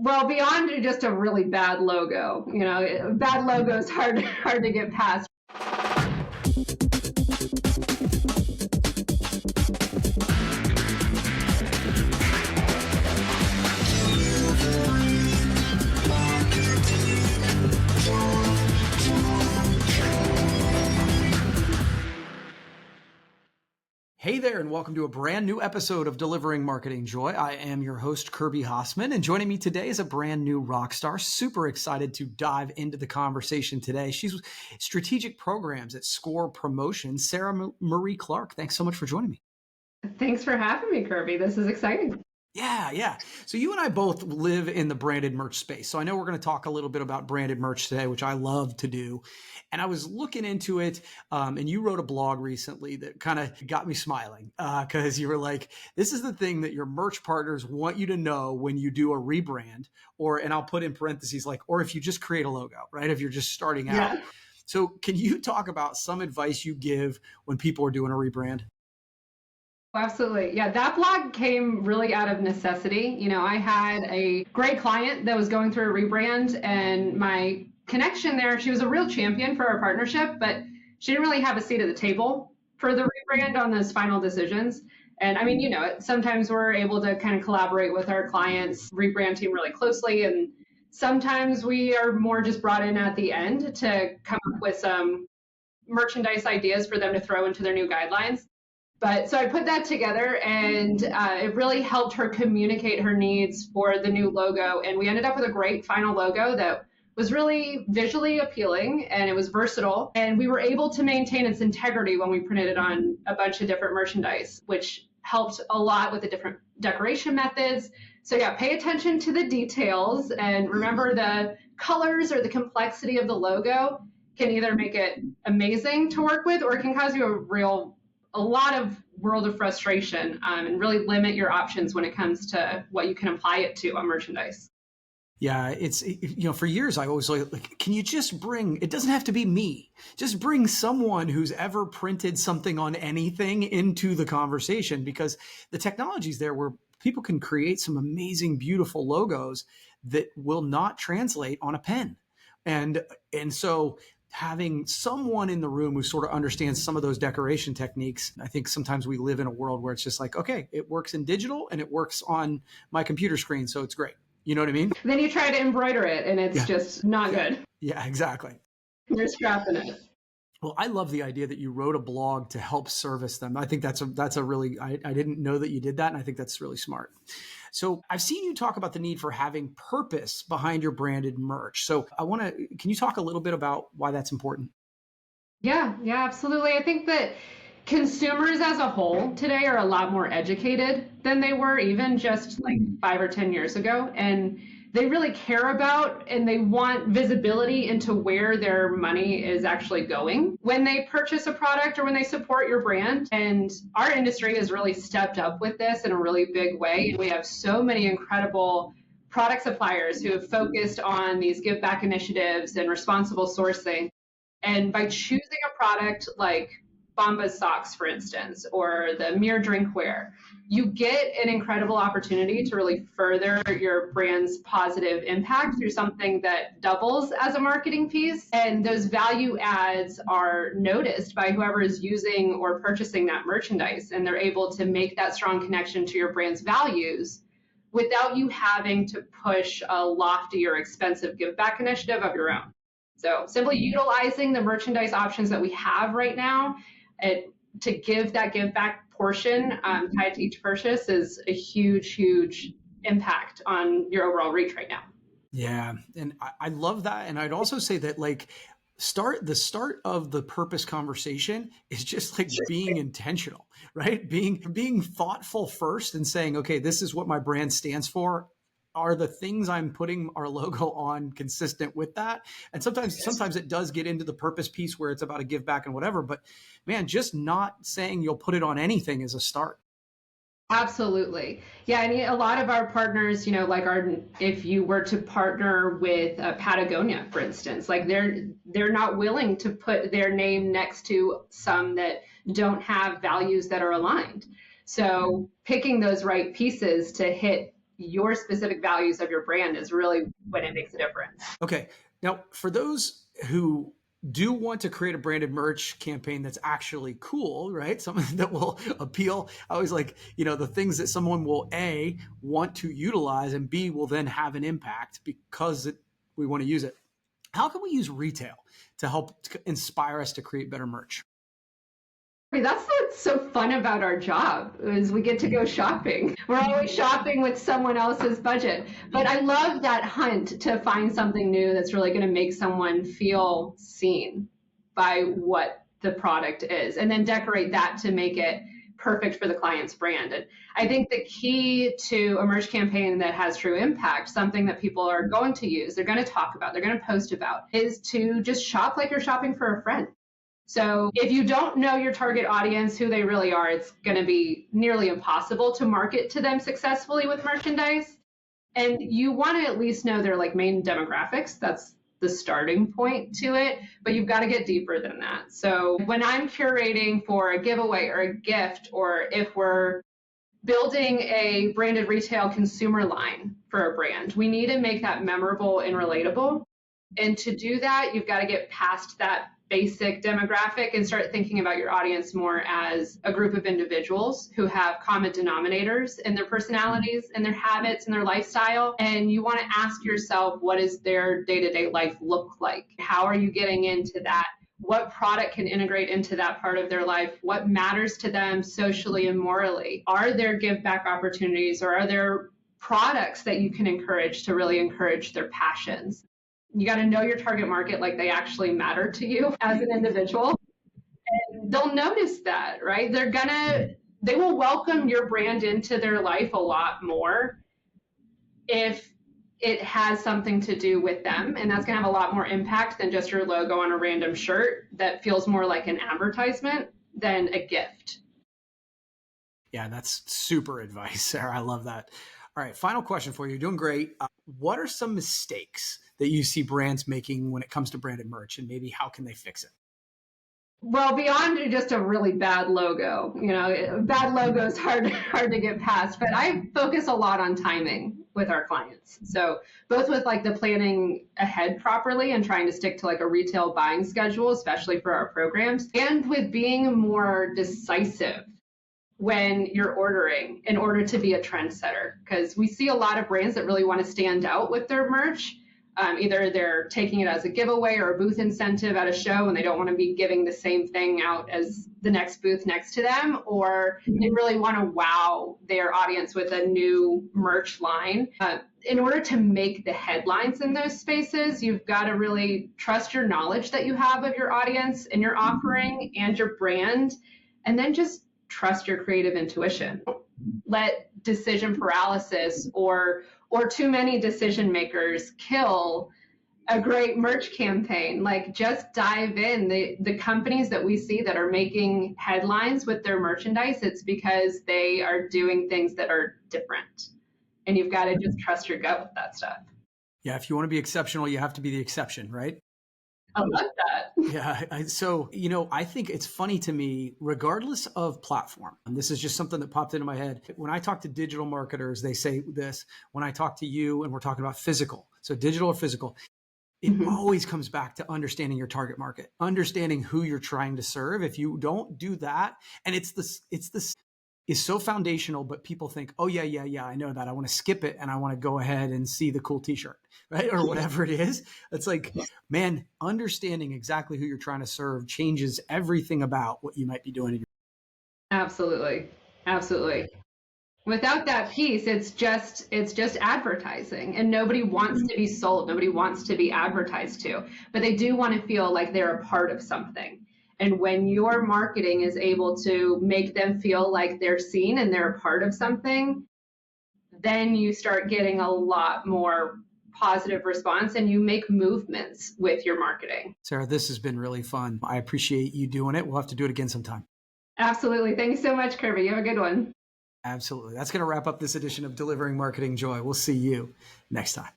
Well, beyond just a really bad logo, bad logo is hard to get past. Hey there, and welcome to a brand new episode of Delivering Marketing Joy. I am your host, Kirby Hassman, and joining me today is a brand new rock star. Super excited to dive into the conversation today. She's strategic programs at Score Promotions, Sarah Marie Clark. Thanks so much for joining me. Thanks for having me, Kirby. This is exciting. Yeah. So you and I both live in the branded merch space. So I know we're going to talk a little bit about branded merch today, which I love to do. And I was looking into it, and you wrote a blog recently that kind of got me smiling because you were like, this is the thing that your merch partners want you to know when you do a rebrand, and I'll put in parentheses, or if you just create a logo, right? If you're just starting out. Yeah. So can you talk about some advice you give when people are doing a rebrand? Absolutely. Yeah, that blog came really out of necessity. I had a great client that was going through a rebrand, and my connection there, she was a real champion for our partnership, but she didn't really have a seat at the table for the rebrand on those final decisions. And I mean, sometimes we're able to kind of collaborate with our clients' rebrand team really closely, and sometimes we are more just brought in at the end to come up with some merchandise ideas for them to throw into their new guidelines. But so I put that together, and it really helped her communicate her needs for the new logo. And we ended up with a great final logo that was really visually appealing, and it was versatile. And we were able to maintain its integrity when we printed it on a bunch of different merchandise, which helped a lot with the different decoration methods. So yeah, pay attention to the details, and remember the colors or the complexity of the logo can either make it amazing to work with, or it can cause you a lot of world of frustration, and really limit your options when it comes to what you can apply it to on merchandise. Yeah, for years I always like, can you just bring, it doesn't have to be me, just bring someone who's ever printed something on anything into the conversation, because the technology's there where people can create some amazing, beautiful logos that will not translate on a pen. And so having someone in the room who sort of understands some of those decoration techniques. I think sometimes we live in a world where it's just like, okay, it works in digital and it works on my computer screen, so it's great. You know what I mean? Then you try to embroider it and it's just not good. Yeah, exactly. You're scrapping it. Well, I love the idea that you wrote a blog to help service them. I think that's a really, I didn't know that you did that, and I think that's really smart. So I've seen you talk about the need for having purpose behind your branded merch. So can you talk a little bit about why that's important? Yeah, absolutely. I think that consumers as a whole today are a lot more educated than they were even just like 5 or 10 years ago. And they really care about and they want visibility into where their money is actually going when they purchase a product or when they support your brand. And our industry has really stepped up with this in a really big way. We have so many incredible product suppliers who have focused on these give back initiatives and responsible sourcing. And by choosing a product like Bombas socks, for instance, or the Mere drinkware, you get an incredible opportunity to really further your brand's positive impact through something that doubles as a marketing piece. And those value adds are noticed by whoever is using or purchasing that merchandise, and they're able to make that strong connection to your brand's values without you having to push a lofty or expensive give back initiative of your own. So simply utilizing the merchandise options that we have right now to give that give back portion tied to each purchase is a huge impact on your overall reach right now. Yeah. And I love that. And I'd also say that the start of the purpose conversation is just like being intentional, right? Being thoughtful first and saying, okay, this is what my brand stands for. Are the things I'm putting our logo on consistent with that? And sometimes it does get into the purpose piece where it's about a give back and whatever, but man, just not saying you'll put it on anything is a start. Absolutely. Yeah, and a lot of our partners, if you were to partner with Patagonia, for instance, they're not willing to put their name next to some that don't have values that are aligned. So picking those right pieces to hit your specific values of your brand is really when it makes a difference. Okay. Now, for those who do want to create a branded merch campaign that's actually cool, right? Something that will appeal. I always like, the things that someone will A, want to utilize, and B, will then have an impact because we want to use it. How can we use retail to help inspire us to create better merch? That's what's so fun about our job is we get to go shopping. We're always shopping with someone else's budget. But I love that hunt to find something new that's really going to make someone feel seen by what the product is, and then decorate that to make it perfect for the client's brand. And I think the key to a merch campaign that has true impact, something that people are going to use, they're going to talk about, they're going to post about, is to just shop like you're shopping for a friend. So if you don't know your target audience, who they really are, it's going to be nearly impossible to market to them successfully with merchandise. And you want to at least know their main demographics. That's the starting point to it, but you've got to get deeper than that. So when I'm curating for a giveaway or a gift, or if we're building a branded retail consumer line for a brand, we need to make that memorable and relatable. And to do that, you've got to get past that basic demographic and start thinking about your audience more as a group of individuals who have common denominators in their personalities and their habits and their lifestyle. And you want to ask yourself, what does their day-to-day life look like? How are you getting into that? What product can integrate into that part of their life? What matters to them socially and morally? Are there give back opportunities, or are there products that you can encourage to really encourage their passions? You got to know your target market like they actually matter to you as an individual. And they'll notice that, right? They will welcome your brand into their life a lot more if it has something to do with them. And that's going to have a lot more impact than just your logo on a random shirt that feels more like an advertisement than a gift. Yeah, that's super advice, Sarah. I love that. All right, final question for you. You're doing great. What are some mistakes that you see brands making when it comes to branded merch, and maybe how can they fix it? Well, beyond just a really bad logo, bad logo is hard to get past, but I focus a lot on timing with our clients. So both with the planning ahead properly and trying to stick to a retail buying schedule, especially for our programs, and with being more decisive when you're ordering in order to be a trendsetter. Because we see a lot of brands that really want to stand out with their merch. Either they're taking it as a giveaway or a booth incentive at a show, and they don't want to be giving the same thing out as the next booth next to them, or they really want to wow their audience with a new merch line. In order to make the headlines in those spaces, you've got to really trust your knowledge that you have of your audience and your offering and your brand, and then just trust your creative intuition. Let decision paralysis or too many decision makers kill a great merch campaign. Just dive in. The companies that we see that are making headlines with their merchandise, it's because they are doing things that are different. And you've got to just trust your gut with that stuff. Yeah, if you want to be exceptional, you have to be the exception, right? I love that. Yeah. So, I think it's funny to me, regardless of platform, and this is just something that popped into my head. When I talk to digital marketers, they say this. When I talk to you and we're talking about physical, so digital or physical, it always comes back to understanding your target market, understanding who you're trying to serve. If you don't do that, and it's this is so foundational, but people think, oh yeah, I know that. I want to skip it and I want to go ahead and see the cool t-shirt, right? Or whatever it is. It's man, understanding exactly who you're trying to serve changes everything about what you might be doing. Absolutely. Without that piece, it's just advertising, and nobody wants to be sold. Nobody wants to be advertised to, but they do want to feel like they're a part of something. And when your marketing is able to make them feel like they're seen and they're a part of something, then you start getting a lot more positive response and you make movements with your marketing. Sarah, this has been really fun. I appreciate you doing it. We'll have to do it again sometime. Absolutely. Thanks so much, Kirby. You have a good one. Absolutely. That's going to wrap up this edition of Delivering Marketing Joy. We'll see you next time.